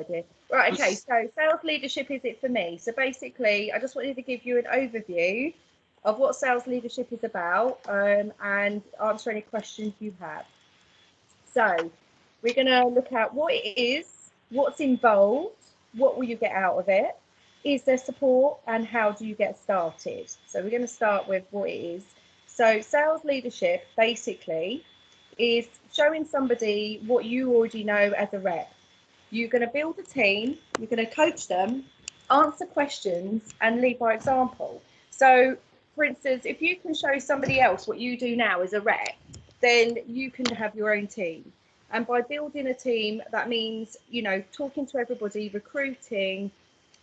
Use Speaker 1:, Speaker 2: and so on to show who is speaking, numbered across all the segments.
Speaker 1: idea. Right, okay, so sales leadership is it for me. So basically, I just wanted to give you an overview of what sales leadership is about and answer any questions you have. So we're going to look at what it is, what's involved, what will you get out of it, is there support, and how do you get started? So we're going to start with what it is. So sales leadership basically is showing somebody what you already know as a rep. You're going to build a team, you're going to coach them, answer questions, and lead by example. So, for instance, if you can show somebody else what you do now as a rep, then you can have your own team. And by building a team, that means, you know, talking to everybody, recruiting,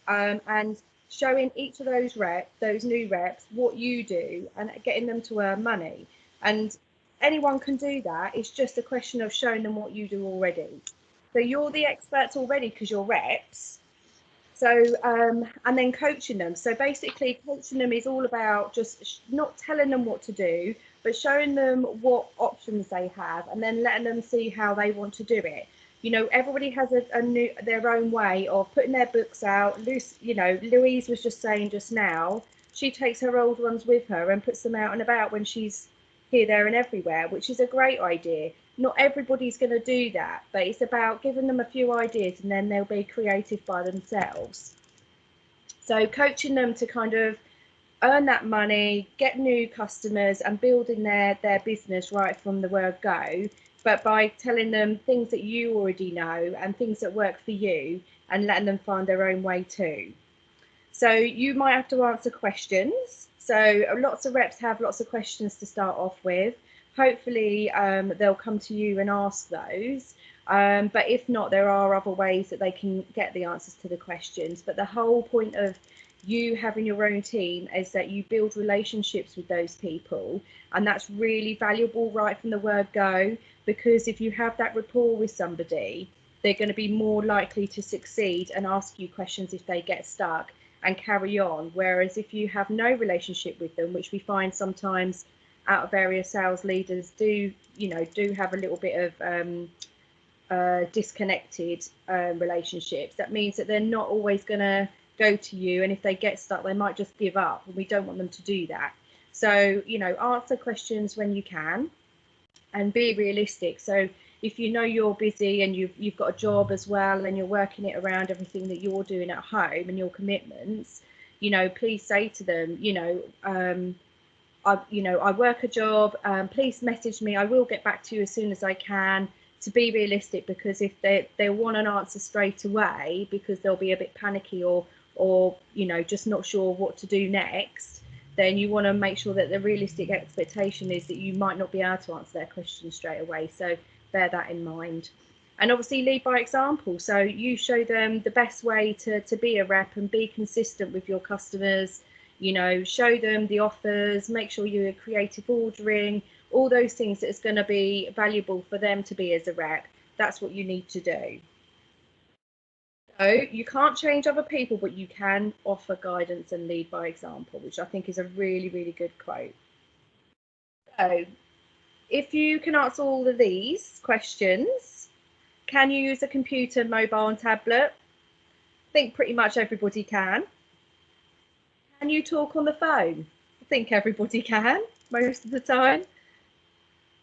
Speaker 1: and showing each of those reps, those new reps, what you do and getting them to earn money. And anyone can do that. It's just a question of showing them what you do already. So you're the experts already because you're reps. So, and then coaching them. So basically, coaching them is all about just not telling them what to do, but showing them what options they have and then letting them see how they want to do it. You know, everybody has their own way of putting their books out. You know, Louise was just saying just now, she takes her old ones with her and puts them out and about when she's here, there, and everywhere, which is a great idea. Not everybody's going to do that, but it's about giving them a few ideas and then they'll be creative by themselves. So coaching them to kind of earn that money, get new customers and building their business right from the word go, but by telling them things that you already know and things that work for you and letting them find their own way too. So you might have to answer questions. So lots of reps have lots of questions to start off with. Hopefully they'll come to you and ask those. But if not, there are other ways that they can get the answers to the questions. But the whole point of you having your own team is that you build relationships with those people. And that's really valuable right from the word go, because if you have that rapport with somebody, they're going to be more likely to succeed and ask you questions if they get stuck and carry on. Whereas if you have no relationship with them, which we find sometimes out of area sales leaders do have a little bit of disconnected relationships, that means that they're not always going to go to you, and if they get stuck they might just give up, and we don't want them to do that. So, you know, answer questions when you can and be realistic. So if you know you're busy and you've got a job as well and you're working it around everything that you're doing at home and your commitments, you know, please say to them, I work a job, please message me, I will get back to you as soon as I can, to be realistic, because if they want an answer straight away because they'll be a bit panicky or you know, just not sure what to do next, then you want to make sure that the realistic expectation is that you might not be able to answer their questions straight away. So bear that in mind. And obviously lead by example. So you show them the best way to be a rep and be consistent with your customers. You know, show them the offers, make sure you're creative ordering, all those things that is going to be valuable for them to be as a rep. That's what you need to do. So you can't change other people, but you can offer guidance and lead by example, which I think is a really, really good quote. So if you can answer all of these questions, can you use a computer, mobile and tablet? I think pretty much everybody can. Can you talk on the phone? I think everybody can most of the time.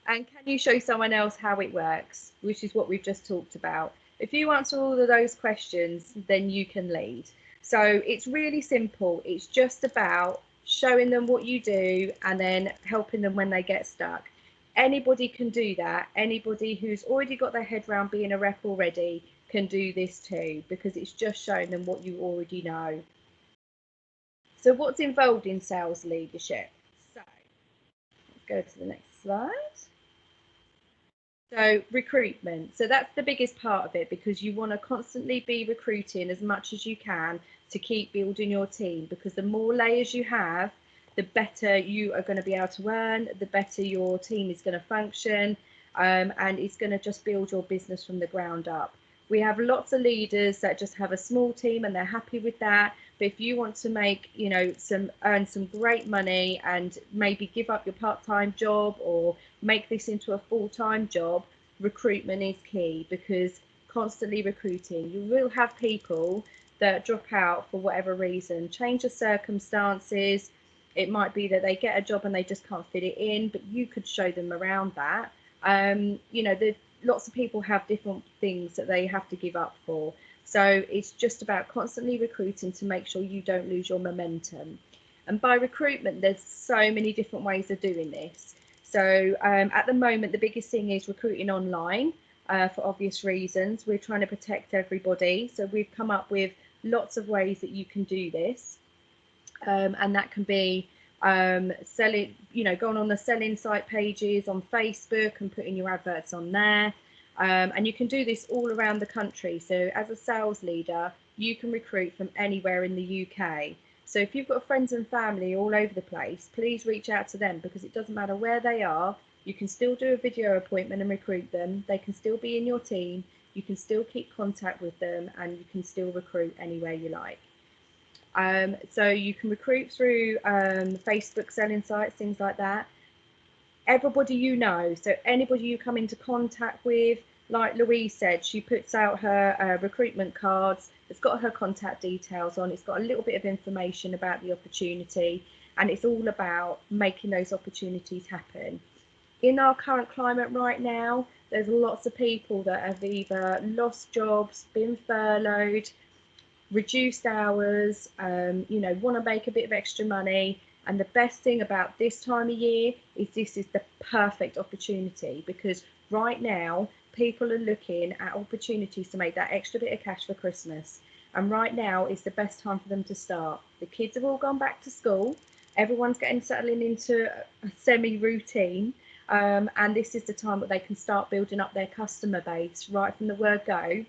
Speaker 1: And can you show someone else how it works, which is what we've just talked about? If you answer all of those questions, then you can lead. So it's really simple. It's just about showing them what you do and then helping them when they get stuck. Anybody can do that. Anybody who's already got their head around being a rep already can do this too, because it's just showing them what you already know. So what's involved in sales leadership? So let's go to the next slide. So recruitment. So that's the biggest part of it, because you want to constantly be recruiting as much as you can to keep building your team, because the more layers you have, the better you are going to be able to earn, the better your team is going to function, and it's going to just build your business from the ground up. We have lots of leaders that just have a small team and they're happy with that. But if you want to make, you know, earn some great money and maybe give up your part-time job or make this into a full-time job, recruitment is key, because constantly recruiting. You will have people that drop out for whatever reason, change of circumstances. It might be that they get a job and they just can't fit it in, but you could show them around that. You know, lots of people have different things that they have to give up for. So it's just about constantly recruiting to make sure you don't lose your momentum. And by recruitment, there's so many different ways of doing this. So at the moment, the biggest thing is recruiting online for obvious reasons. We're trying to protect everybody. So we've come up with lots of ways that you can do this. And that can be selling, you know, going on the selling site pages on Facebook and putting your adverts on there. And you can do this all around the country. So as a sales leader, you can recruit from anywhere in the UK. So if you've got friends and family all over the place, please reach out to them, because it doesn't matter where they are. You can still do a video appointment and recruit them. They can still be in your team. You can still keep contact with them, and you can still recruit anywhere you like. So you can recruit through Facebook selling sites, things like that. Everybody you know, so anybody you come into contact with, like Louise said, she puts out her recruitment cards. It's got her contact details on. It's got a little bit of information about the opportunity, and it's all about making those opportunities happen. In our current climate right now, there's lots of people that have either lost jobs, been furloughed, reduced hours, you know, want to make a bit of extra money. And the best thing about this time of year is this is the perfect opportunity, because right now people are looking at opportunities to make that extra bit of cash for Christmas. And right now is the best time for them to start. The kids have all gone back to school. Everyone's getting settling into a semi-routine. And this is the time that they can start building up their customer base right from the word go,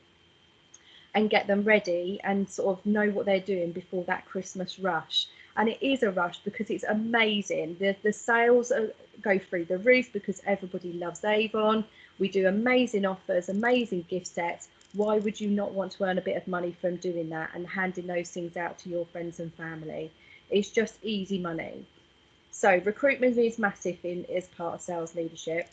Speaker 1: and get them ready and sort of know what they're doing before that Christmas rush. And it is a rush because it's amazing. The sales go through the roof because everybody loves Avon. We do amazing offers, amazing gift sets. Why would you not want to earn a bit of money from doing that and handing those things out to your friends and family? It's just easy money. So recruitment is massive as part of sales leadership.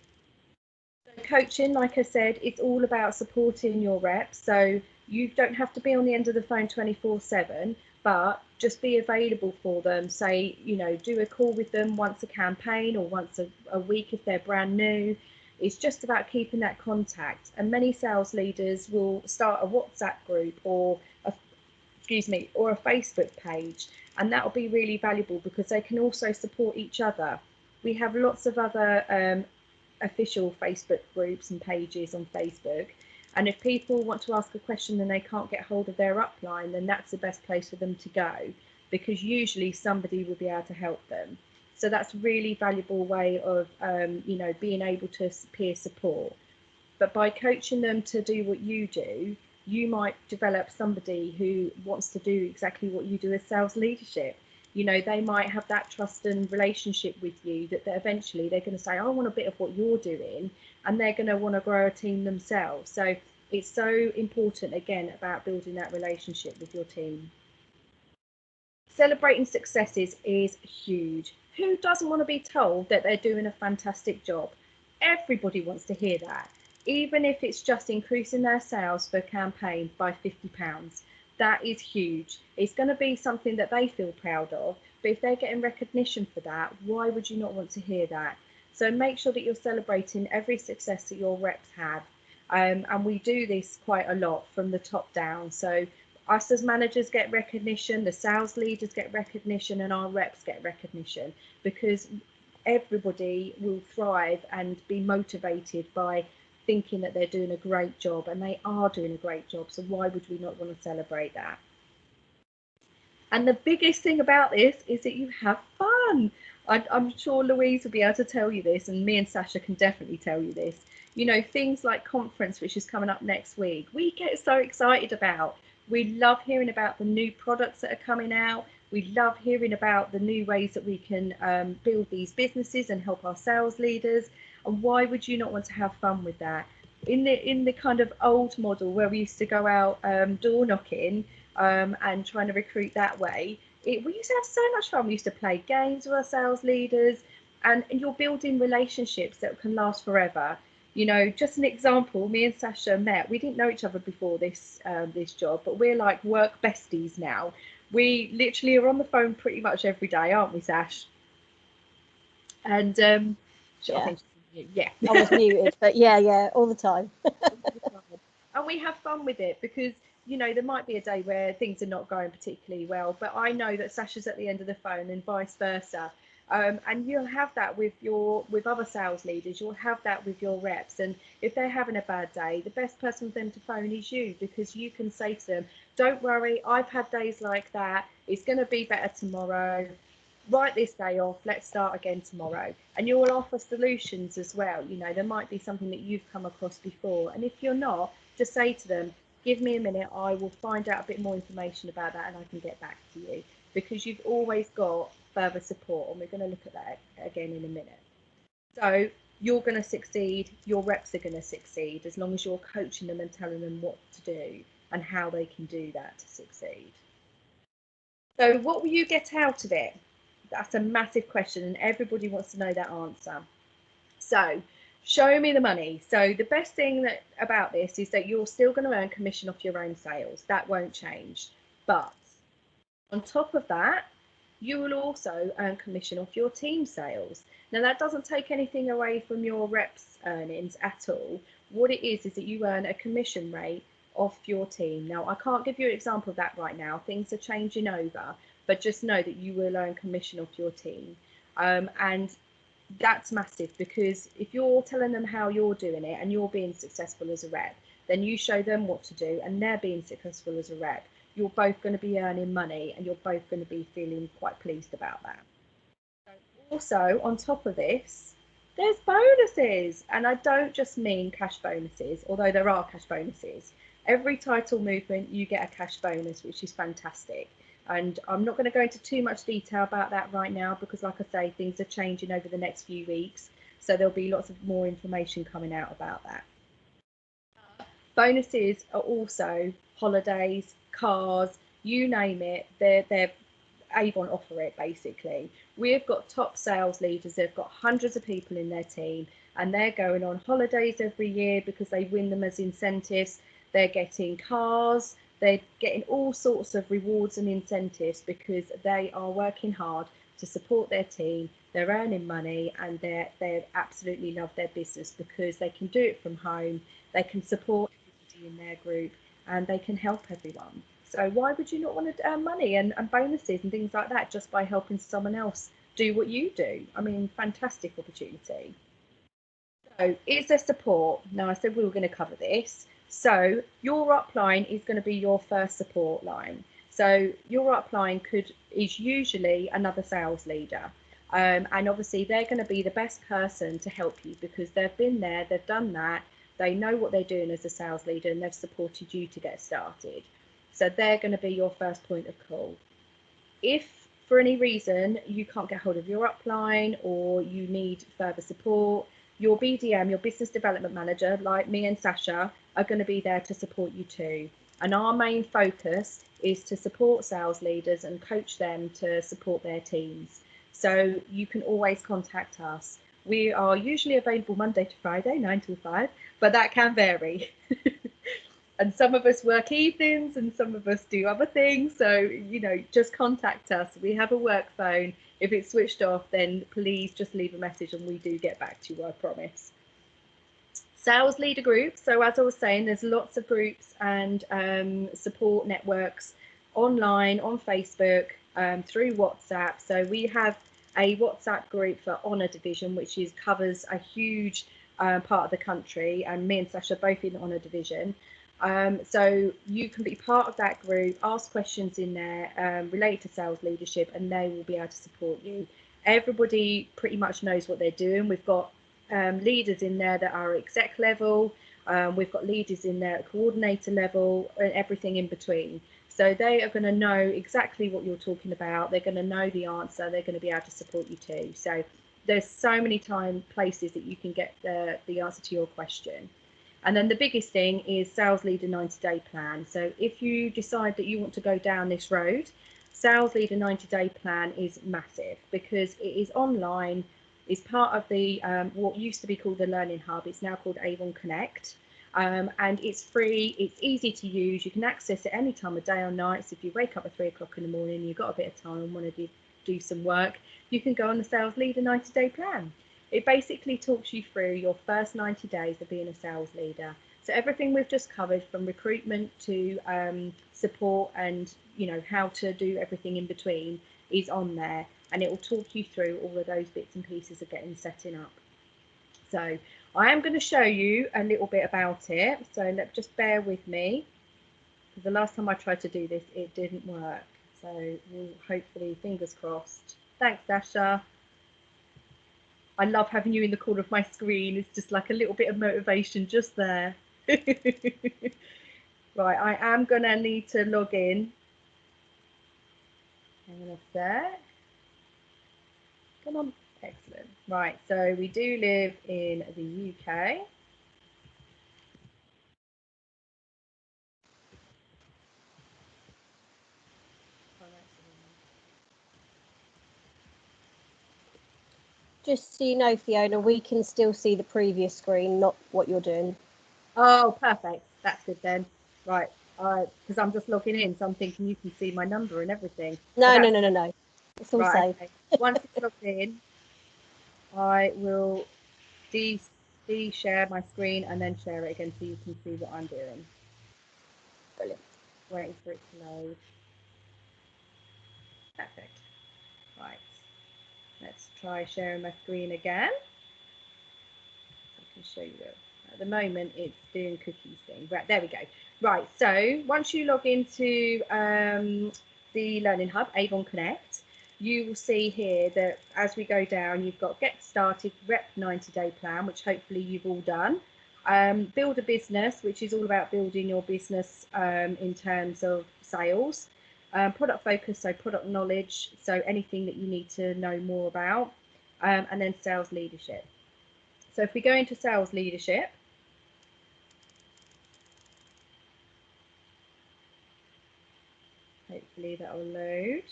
Speaker 1: So coaching, like I said, it's all about supporting your reps. So you don't have to be on the end of the phone 24/7, but just be available for them. Say, you know, do a call with them once a campaign or once a week if they're brand new. It's just about keeping that contact. And many sales leaders will start a WhatsApp group or a Facebook page, and that will be really valuable because they can also support each other. We have lots of other official Facebook groups and pages on Facebook. And if people want to ask a question and they can't get hold of their upline, then that's the best place for them to go, because usually somebody will be able to help them. So that's a really valuable way of, you know, being able to peer support. But by coaching them to do what you do, you might develop somebody who wants to do exactly what you do as sales leadership. You know, they might have that trust and relationship with you that eventually they're going to say, I want a bit of what you're doing, and they're going to want to grow a team themselves. So it's so important, again, about building that relationship with your team. Celebrating successes is huge. Who doesn't want to be told that they're doing a fantastic job? Everybody wants to hear that, even if it's just increasing their sales for a campaign by £50. That is huge. It's going to be something that they feel proud of, but if they're getting recognition for that, why would you not want to hear that? So make sure that you're celebrating every success that your reps have. And we do this quite a lot from the top down. So us as managers get recognition, the sales leaders get recognition, and our reps get recognition, because everybody will thrive and be motivated by thinking that they're doing a great job, and they are doing a great job. So why would we not want to celebrate that? And the biggest thing about this is that you have fun. I'm sure Louise will be able to tell you this, and me and Sasha can definitely tell you this. You know, things like conference, which is coming up next week, we get so excited about. We love hearing about the new products that are coming out. We love hearing about the new ways that we can build these businesses and help our sales leaders. And why would you not want to have fun with that? In the kind of old model where we used to go out door knocking and trying to recruit that way, we used to have so much fun. We used to play games with our sales leaders, and you're building relationships that can last forever. You know, just an example, me and Sasha met, we didn't know each other before this job, but we're like work besties now. We literally are on the phone pretty much every day, aren't we, Sash? And I
Speaker 2: Yeah,
Speaker 1: think yeah.
Speaker 2: I was muted, but yeah, all the time.
Speaker 1: And we have fun with it because, you know, there might be a day where things are not going particularly well, but I know that Sasha's at the end of the phone and vice versa. And you'll have that with other sales leaders. You'll have that with your reps. And if they're having a bad day, the best person for them to phone is you, because you can say to them, "Don't worry, I've had days like that. It's going to be better tomorrow. Write this day off, let's start again tomorrow." And you will offer solutions as well. You know, there might be something that you've come across before, and if you're not, just say to them, "Give me a minute, I will find out a bit more information about that and I can get back to you," because you've always got further support, and we're going to look at that again in a minute. So you're going to succeed, your reps are going to succeed, as long as you're coaching them and telling them what to do and how they can do that to succeed. So what will you get out of it? That's a massive question, and everybody wants to know that answer. So show me the money. So the best thing about this is that you're still going to earn commission off your own sales. That won't change. But on top of that, you will also earn commission off your team sales. Now, that doesn't take anything away from your reps' earnings at all. What it is that you earn a commission rate off your team. Now, I can't give you an example of that right now. Things are changing over, but just know that you will earn commission off your team. And that's massive, because if you're telling them how you're doing it and you're being successful as a rep, then you show them what to do and they're being successful as a rep. You're both going to be earning money and you're both going to be feeling quite pleased about that. Also, on top of this, there's bonuses, and I don't just mean cash bonuses, although there are cash bonuses. Every title movement you get a cash bonus, which is fantastic. And I'm not going to go into too much detail about that right now because, like I say, things are changing over the next few weeks. So there'll be lots of more information coming out about that. Bonuses are also holidays, cars, you name it. They're Avon offer it basically. We've got top sales leaders, they've got hundreds of people in their team, and they're going on holidays every year because they win them as incentives. They're getting cars, they're getting all sorts of rewards and incentives because they are working hard to support their team. They're earning money and they absolutely love their business because they can do it from home. They can support everybody in their group and they can help everyone. So why would you not want to earn money and bonuses and things like that just by helping someone else do what you do? I mean, fantastic opportunity. So is there support? Now, I said we were going to cover this. So your upline is going to be your first support line. So your upline is usually another sales leader. And obviously they're going to be the best person to help you because they've been there, they've done that, they know what they're doing as a sales leader and they've supported you to get started. So they're going to be your first point of call. If for any reason you can't get hold of your upline or you need further support, your BDM, your business development manager, like me and Sasha, are going to be there to support you too. And our main focus is to support sales leaders and coach them to support their teams. So you can always contact us. We are usually available Monday to Friday, 9 till 5, but that can vary. And some of us work evenings and some of us do other things. So, you know, just contact us. We have a work phone. If it's switched off, then please just leave a message and we do get back to you, I promise. Sales leader groups. So as I was saying, there's lots of groups and support networks online, on Facebook, through WhatsApp. So we have a WhatsApp group for Honour Division, which covers a huge part of the country. And me and Sasha are both in Honour Division. So you can be part of that group, ask questions in there related to sales leadership, and they will be able to support you. Everybody pretty much knows what they're doing. We've got leaders in there that are exec level. We've got leaders in there at coordinator level and everything in between. So they are going to know exactly what you're talking about. They're going to know the answer. They're going to be able to support you too. So there's so many places that you can get the answer to your question. And then the biggest thing is Sales Leader 90-day plan. So if you decide that you want to go down this road, Sales Leader 90-day plan is massive because it is online. is part of the what used to be called the Learning Hub. It's now called Avon Connect. And it's free, it's easy to use, you can access it any time of day or night. So if you wake up at 3 o'clock in the morning, you've got a bit of time and want to do some work, you can go on the Sales Leader 90-day plan. It basically talks you through your first 90 days of being a sales leader. So everything we've just covered, from recruitment to support and how to do everything in between, is on there, and it will talk you through all of those bits and pieces of getting setting up. So I am going to show you a little bit about it, so just bear with me, because the last time I tried to do this it didn't work. So we'll hopefully, fingers crossed. Thanks, Dasha. I love having you in the corner of my screen. It's just like a little bit of motivation just there. Right, I am going to need to log in. Hang on a sec. Come on. Excellent. Right, so we do live in the UK.
Speaker 2: Just so you know, Fiona, we can still see the previous screen, not what you're doing.
Speaker 1: Oh, perfect. That's good then. Right, because I'm just logging in, so I'm thinking you can see my number and everything.
Speaker 2: No. It's all
Speaker 1: right,
Speaker 2: safe.
Speaker 1: okay. Once it's logged in, I will de-share my screen and then share it again so you can see what I'm doing.
Speaker 2: Brilliant.
Speaker 1: Waiting for it to load. Perfect. Right. Let's try sharing my screen again. I can show you it. At the moment, it's doing cookies thing. Right, there we go. Right, so once you log into the Learning Hub, Avon Connect, you will see here that as we go down, you've got Get Started, Rep 90-day plan, which hopefully you've all done. Build a Business, which is all about building your business in terms of sales. Product Focus, so product knowledge, so anything that you need to know more about. And then Sales Leadership. So if we go into Sales Leadership, hopefully that will load.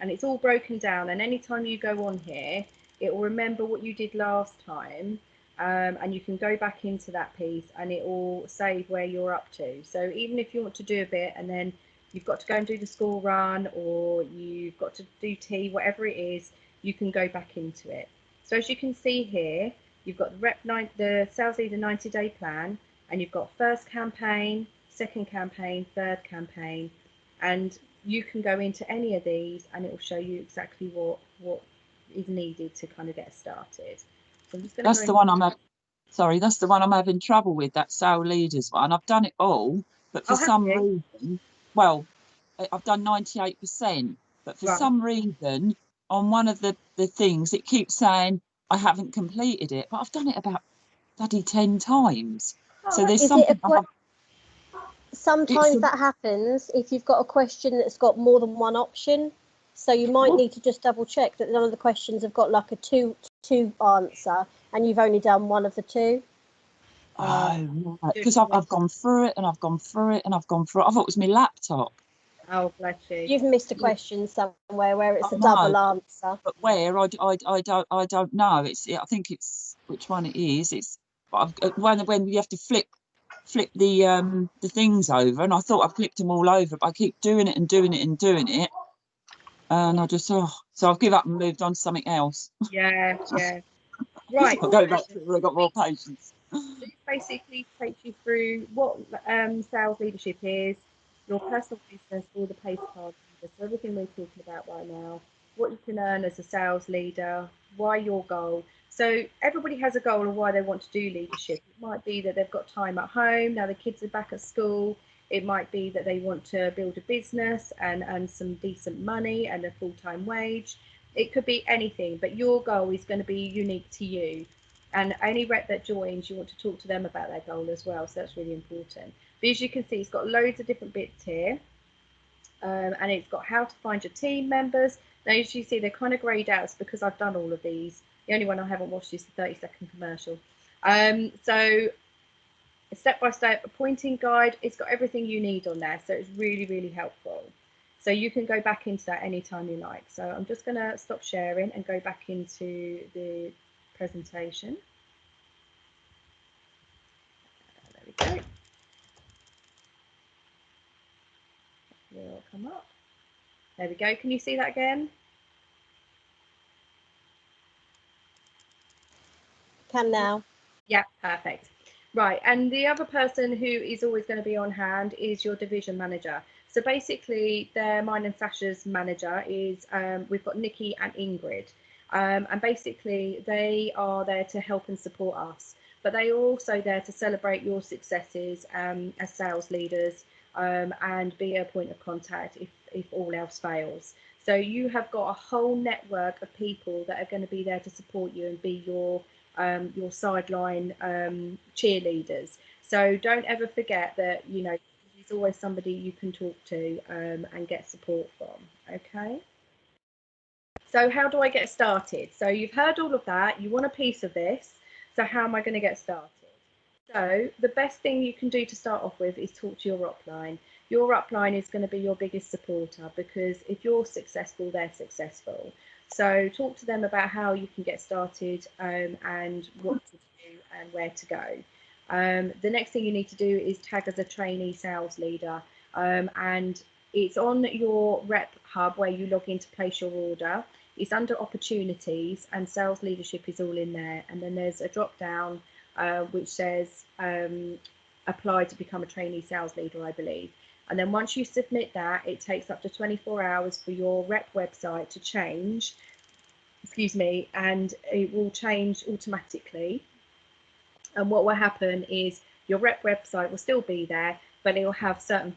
Speaker 1: And it's all broken down, and anytime you go on here, it will remember what you did last time, and you can go back into that piece and it will save where you're up to. So even if you want to do a bit and then you've got to go and do the school run, or you've got to do tea, whatever it is, you can go back into it. So as you can see here, you've got the Sales Leader 90-day plan, and you've got first campaign, second campaign, third campaign, and you can go into any of these and it will show you exactly what is needed to kind of get started. So I'm just going to
Speaker 3: That's the one I'm sorry, that's the one I'm having trouble with, that Sales Leaders one. I've done it all, but for some reason, well, I've done 98%, but for some reason on one of the things it keeps saying I haven't completed it, but I've done it about bloody 10 times. So there's something
Speaker 2: sometimes that happens if you've got a question that's got more than one option. So you might need to just double check that none of the questions have got like a two answer and you've only done one of the two.
Speaker 3: Oh, right. Because I've gone through it and I've gone through it and I've gone through it. I thought it was my laptop.
Speaker 1: Oh, bless you.
Speaker 2: You've missed a question somewhere where it's a double answer.
Speaker 3: But where I don't know. I think it's which one it is. It's when you have to flip the things over, and I thought I flipped them all over, but I keep doing it and doing it and doing it, and I just so I've given up and moved on to something else.
Speaker 1: Yeah. Right.
Speaker 3: I'll go back to it when I've got more patience.
Speaker 1: This basically takes you through what sales leadership is, your personal business, all the PACE cards, so everything we're talking about right now, what you can earn as a sales leader, why your goal. So everybody has a goal of why they want to do leadership. It might be that they've got time at home, now the kids are back at school. It might be that they want to build a business and earn some decent money and a full-time wage. It could be anything, but your goal is going to be unique to you. And any rep that joins, you want to talk to them about their goal as well. So that's really important. But as you can see, it's got loads of different bits here. And it's got how to find your team members. Now, as you see, they're kind of greyed out. It's because I've done all of these. The only one I haven't watched is the 30-second commercial. So step-by-step appointing guide. It's got everything you need on there. So it's really, really helpful. So you can go back into that anytime you like. So I'm just going to stop sharing and go back into the presentation. There we go. Will come up. There we go. Can you see that again?
Speaker 2: Can now.
Speaker 1: Yeah, perfect. Right, and the other person who is always going to be on hand is your division manager. So basically, mine and Sasha's manager is, we've got Nikki and Ingrid. And basically, they are there to help and support us. But they are also there to celebrate your successes as sales leaders and be a point of contact if all else fails. So you have got a whole network of people that are going to be there to support you and be your sideline cheerleaders. So don't ever forget that, you know, there's always somebody you can talk to and get support from. Okay. So how do I get started? So you've heard all of that. You want a piece of this. So how am I going to get started? So the best thing you can do to start off with is talk to your upline. Your upline is going to be your biggest supporter, because if you're successful, they're successful. So talk to them about how you can get started and what to do and where to go. The next thing you need to do is tag as a trainee sales leader, and it's on your rep hub where you log in to place your order. It's under opportunities, and sales leadership is all in there. And then there's a drop down which says apply to become a trainee sales leader, I believe. And then once you submit that, it takes up to 24 hours for your rep website to change, and it will change automatically. And what will happen is your rep website will still be there, but it will have certain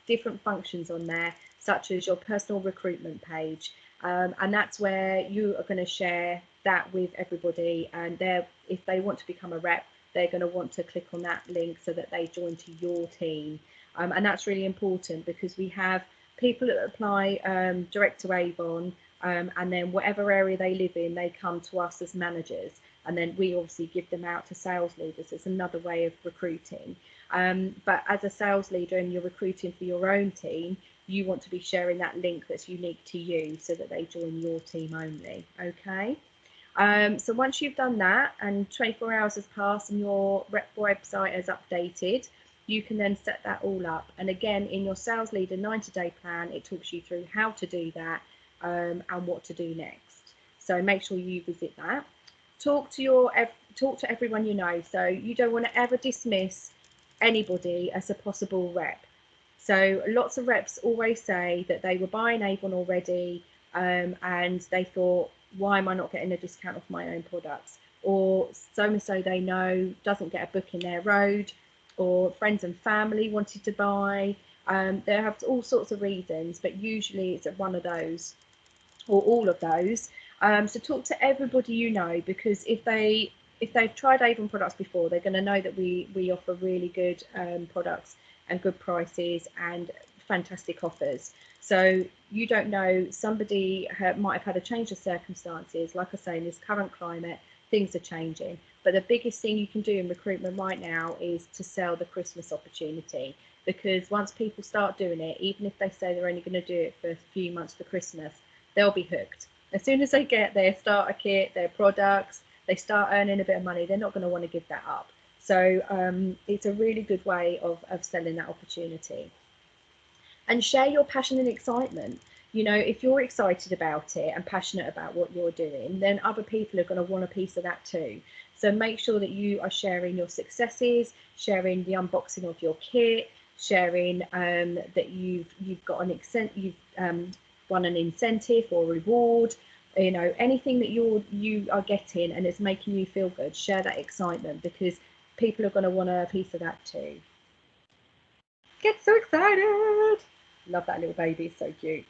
Speaker 1: different functions on there, such as your personal recruitment page. And that's where you are going to share that with everybody, and if they want to become a rep, they're going to want to click on that link so that they join to your team. And that's really important, because we have people that apply direct to Avon, and then whatever area they live in, they come to us as managers, and then we obviously give them out to sales leaders. It's another way of recruiting. But as a sales leader and you're recruiting for your own team, you want to be sharing that link that's unique to you so that they join your team only. Okay. So once you've done that and 24 hours has passed and your rep website is updated, you can then set that all up. And again, in your sales leader 90-day plan, it talks you through how to do that and what to do next. So make sure you visit that. Talk to everyone you know. So you don't want to ever dismiss anybody as a possible rep. So lots of reps always say that they were buying Avon already and they thought, why am I not getting a discount off my own products? Or so-and-so they know doesn't get a book in their road, or friends and family wanted to buy. They have all sorts of reasons, but usually it's one of those or all of those. So talk to everybody you know, because if they've tried Avon products before, they're going to know that we offer really good products and good prices and fantastic offers. So you don't know, somebody might have had a change of circumstances. Like I say, in this current climate, things are changing. But the biggest thing you can do in recruitment right now is to sell the Christmas opportunity, because once people start doing it, even if they say they're only going to do it for a few months for Christmas, they'll be hooked. As soon as they get their starter kit, their products, they start earning a bit of money, they're not going to want to give that up. So it's a really good way of selling that opportunity. And share your passion and excitement. You know, if you're excited about it and passionate about what you're doing, then other people are going to want a piece of that too. So make sure that you are sharing your successes, sharing the unboxing of your kit, sharing that you've won an incentive or reward. You know, anything that you are getting and it's making you feel good, share that excitement, because people are going to want a piece of that too. Get so excited. Love that little baby, it's so cute.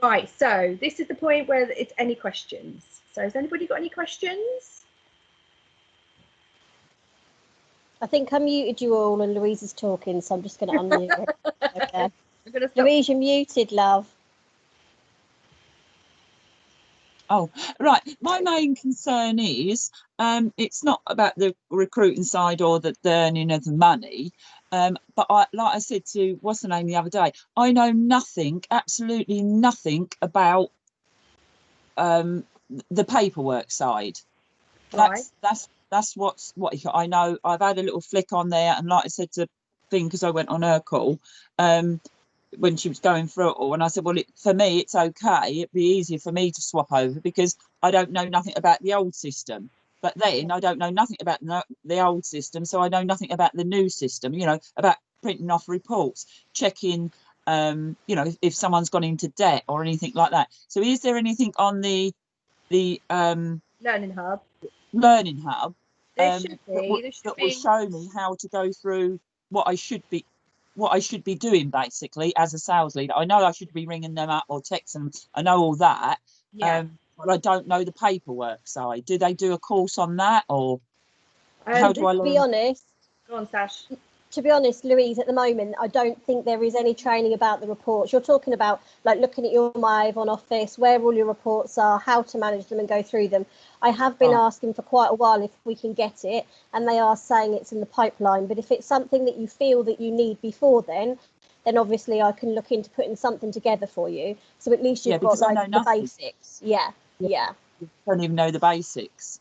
Speaker 1: Right, so this is the point where it's any questions. So has anybody got any questions?
Speaker 2: I think I muted you all and Louise is talking, so I'm just going to unmute it. Okay. Louise, you're muted, love.
Speaker 3: Oh, right. My main concern is it's not about the recruiting side or the earning of the money. But like I said to what's the name the other day, I know nothing, absolutely nothing about the paperwork side.
Speaker 1: Right.
Speaker 3: That's what I know. I've had a little flick on there, and like I said to Thing, because I went on her call when she was going through it all, and I said, well, for me, it's okay. It'd be easier for me to swap over because I don't know nothing about the old system. But then I don't know nothing about the old system, so I know nothing about the new system. You know, about printing off reports, checking, you know, if someone's gone into debt or anything like that. So, is there anything on the
Speaker 1: Learning Hub?
Speaker 3: Learning Hub
Speaker 1: There should be.
Speaker 3: that will show me how to go through what I should be doing basically as a sales leader? I know I should be ringing them up or texting them. I know all that.
Speaker 1: Yeah.
Speaker 3: But I don't know the paperwork side. Do they do a course on that, or how do I learn?
Speaker 2: To be honest,
Speaker 1: go on, Sash.
Speaker 2: To be honest, Louise, at the moment, I don't think there is any training about the reports. You're talking about like looking at your My Avon office, where all your reports are, how to manage them and go through them. I have been asking for quite a while if we can get it, and they are saying it's in the pipeline. But if it's something that you feel that you need before then obviously I can look into putting something together for you. So at least you've got like the basics. Yeah.
Speaker 3: You don't even know the basics,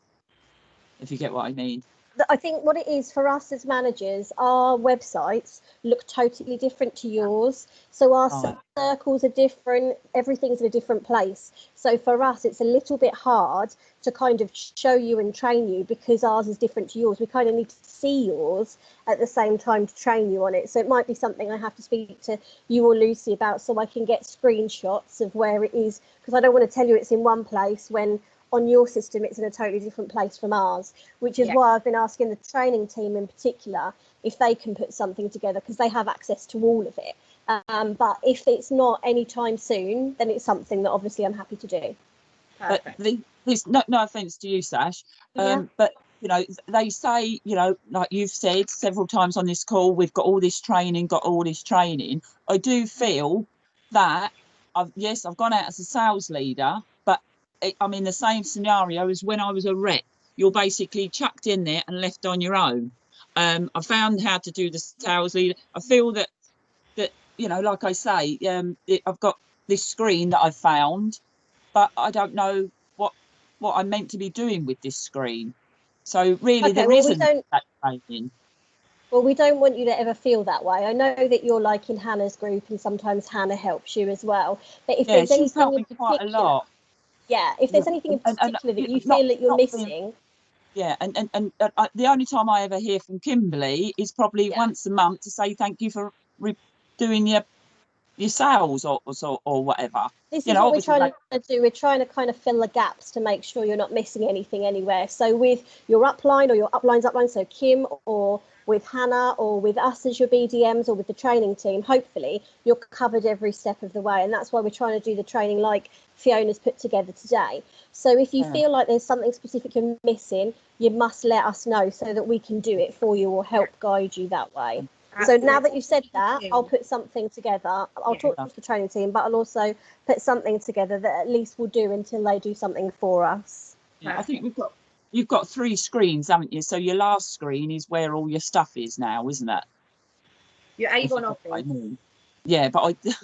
Speaker 3: if you get what I mean.
Speaker 2: I think what it is for us as managers, our websites look totally different to yours. So our circles are different, everything's in a different place. So for us, it's a little bit hard to kind of show you and train you because ours is different to yours. We kind of need to see yours at the same time to train you on it. So it might be something I have to speak to you or Lucy about so I can get screenshots of where it is, because I don't want to tell you it's in one place when on your system it's in a totally different place from ours, which is why I've been asking the training team in particular if they can put something together, because they have access to all of it. But if it's not anytime soon, then it's something that obviously I'm happy to do.
Speaker 1: Perfect.
Speaker 3: But there's no offense to you, Sash, but you know, they say, you know, like you've said several times on this call, we've got all this training. I do feel that I've gone out as a sales leader, but I'm in the same scenario as when I was a rep. You're basically chucked in there and left on your own. I found how to do the sales leader. I feel that you know, like I say, I've got this screen that I've found, but I don't know what I'm meant to be doing with this screen. So really, there isn't that training.
Speaker 2: Well, we don't want you to ever feel that way. I know that you're like in Hannah's group, and sometimes Hannah helps you as well. But if there's anything in particular, if there's anything in particular that you feel that you're missing.
Speaker 3: And the only time I ever hear from Kimberly is probably once a month to say thank you for doing your sales or whatever.
Speaker 2: This is what we're trying to do. We're trying to kind of fill the gaps to make sure you're not missing anything anywhere. So with your upline or your upline, so Kim, or with Hannah, or with us as your BDMs, or with the training team, hopefully you're covered every step of the way. And that's why we're trying to do the training like Fiona's put together today. So if you feel like there's something specific you're missing, you must let us know so that we can do it for you or help guide you that way. Absolutely. So now that you've said that, I'll put something together. I'll talk to the training team, but I'll also put something together that at least will do until they do something for us.
Speaker 3: Yeah, I think you've got 3 screens, haven't you? So your last screen is where all your stuff is now, isn't it?
Speaker 1: Your Avon office.
Speaker 3: Yeah, but the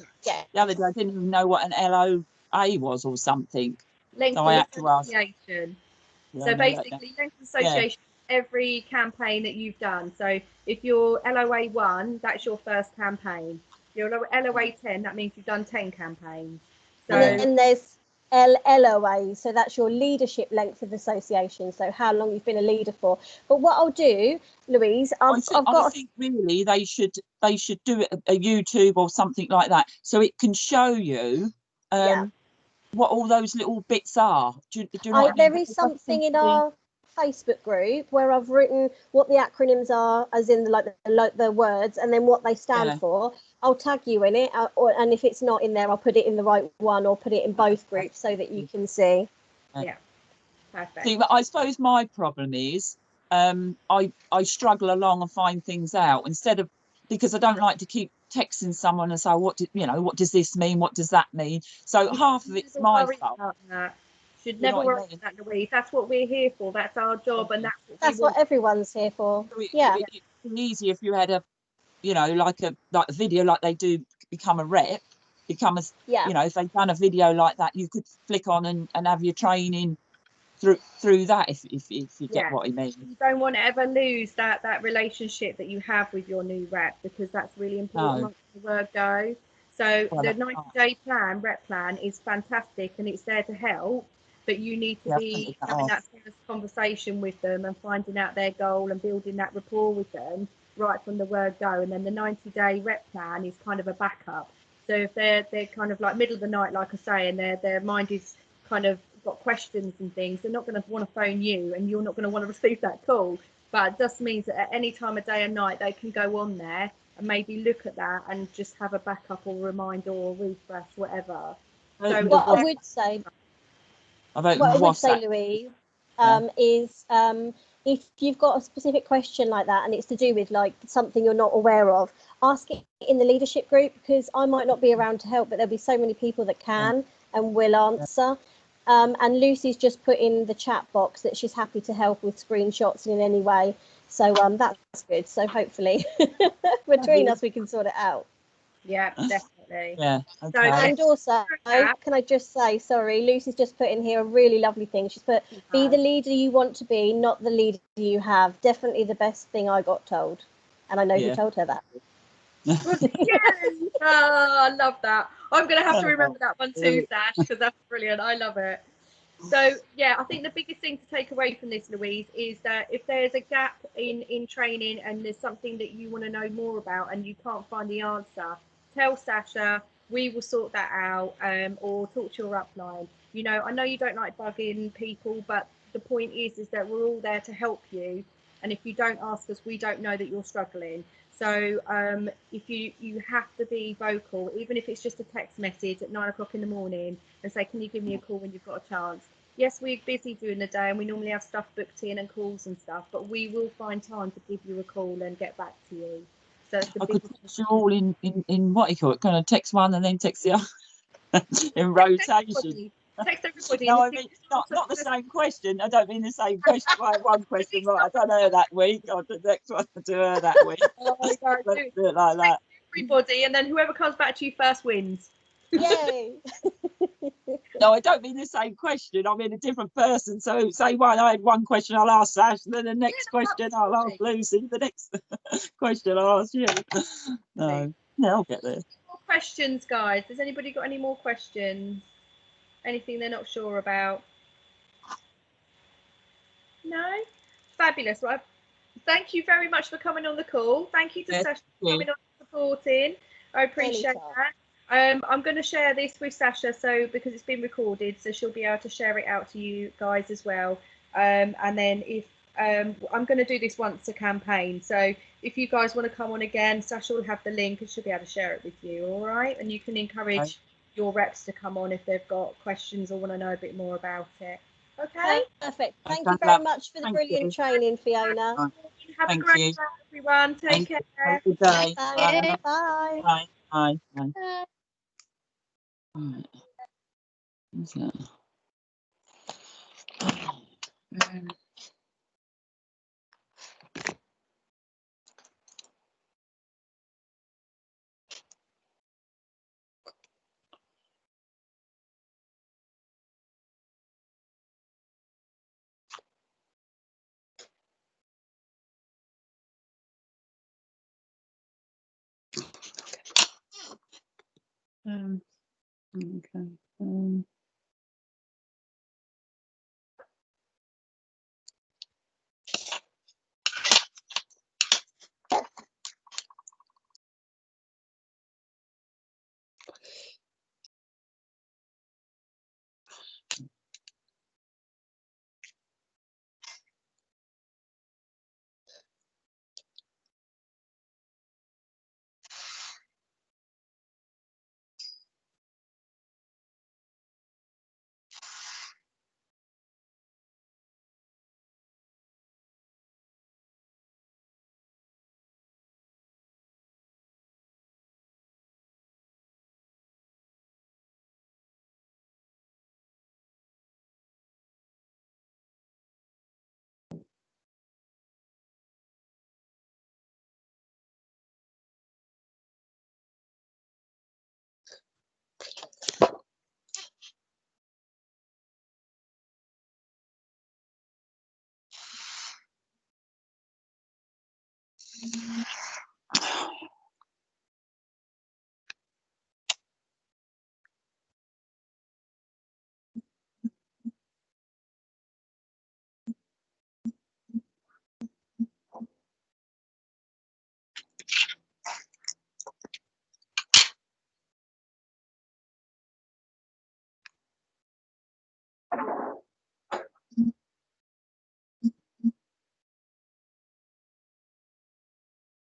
Speaker 3: other day I didn't even know what an LOA was or something.
Speaker 1: Length
Speaker 3: so I had to ask.
Speaker 1: So basically, length association. Every campaign that you've done. So if you're LOA 1, that's your first campaign. If you're LOA 10, that means you've done 10 campaigns. So,
Speaker 2: and then there's LOA, so that's your leadership length of association, so how long you've been a leader for. But what I'll do, Louise, I think
Speaker 3: really they should do it a YouTube or something like that, so it can show you what all those little bits are. Do you know what I mean?
Speaker 2: There is something in our Facebook group where I've written what the acronyms are, as in the words, and then what they stand for. I'll tag you in it, and if it's not in there, I'll put it in the right one or put it in both groups so that you can see.
Speaker 1: Yeah, perfect.
Speaker 3: See, but I suppose my problem is I struggle along and find things out instead of, because I don't like to keep texting someone and say what does this mean, what does that mean? So half of it's my fault.
Speaker 1: Should never worry about that, Louise. That's what we're here for. That's our job, and
Speaker 2: that's what everyone's here for.
Speaker 3: It'd be easier if you had you know, like a video, like they do become a rep, become a,
Speaker 2: Yeah.
Speaker 3: you know, if they've done a video like that, you could flick on and have your training through that, if you get what I mean.
Speaker 1: You don't want to ever lose that relationship that you have with your new rep, because that's really important once the word go. So the 90-day plan, rep plan, is fantastic and it's there to help, but you need to be having that first conversation with them and finding out their goal and building that rapport with them right from the word go. And then the 90-day rep plan is kind of a backup. So if they're kind of like middle of the night, like I say, and their mind is kind of got questions and things, they're not going to want to phone you and you're not going to want to receive that call. But it just means that at any time of day and night they can go on there and maybe look at that and just have a backup or a reminder or a refresh, whatever. So
Speaker 2: what I would say, Louise, is if you've got a specific question like that and it's to do with like something you're not aware of, ask it in the leadership group, because I might not be around to help, but there'll be so many people that can and will answer. And Lucy's just put in the chat box that she's happy to help with screenshots in any way. So that's good. So hopefully between us we can sort it out.
Speaker 1: Yeah, definitely.
Speaker 3: Yeah.
Speaker 1: So,
Speaker 2: and also, can I just say, sorry, Lucy's just put in here a really lovely thing. She's put, be the leader you want to be, not the leader you have. Definitely the best thing I got told. And I know who told her that.
Speaker 1: Oh, I love that. I'm going to have to remember that one too, Sash, because that's brilliant. I love it. So, yeah, I think the biggest thing to take away from this, Louise, is that if there's a gap in training and there's something that you want to know more about and you can't find the answer, tell Sasha. We will sort that out, or talk to your upline. You know, I know you don't like bugging people, but the point is that we're all there to help you. And if you don't ask us, we don't know that you're struggling. So if you have to be vocal, even if it's just a text message at 9 o'clock in the morning and say, can you give me a call when you've got a chance? Yes, we're busy during the day and we normally have stuff booked in and calls and stuff, but we will find time to give you a call and get back to you. So it's the
Speaker 3: I could text you all in what you call it, kind of text one and then text the other in rotation.
Speaker 1: Text everybody.
Speaker 3: No, I mean not the same question. I don't mean the same question. I have one question right. I done her that week. I'll do the next one. I'll do her that week.
Speaker 1: Oh my God,
Speaker 3: Let's do it like that.
Speaker 1: Everybody, and then whoever comes back to you first wins.
Speaker 2: Yay!
Speaker 3: No, I don't mean the same question. I mean a different person. So say I had one question, I'll ask Sash. Then the next question, I'll ask Lucy. The next question, I'll ask you. No, yeah, I'll get there.
Speaker 1: More questions, guys? Has anybody got any more questions? Anything they're not sure about? No? Fabulous. Right. Thank you very much for coming on the call. Thank you to Sasha for coming on and supporting. I appreciate that. I'm going to share this with Sasha, so because it's been recorded, so she'll be able to share it out to you guys as well. And then if I'm going to do this once a campaign, so if you guys want to come on again, Sasha will have the link and she'll be able to share it with you. All right, and you can encourage your reps to come on if they've got questions or want to know a bit more about it. Okay.
Speaker 2: Perfect. Thank you very much for the brilliant training, Fiona.
Speaker 1: Have a great day, everyone. Take care.
Speaker 3: Have a good day.
Speaker 2: Bye.
Speaker 3: Bye. Bye. Bye. Bye. Right. What's that? Okay.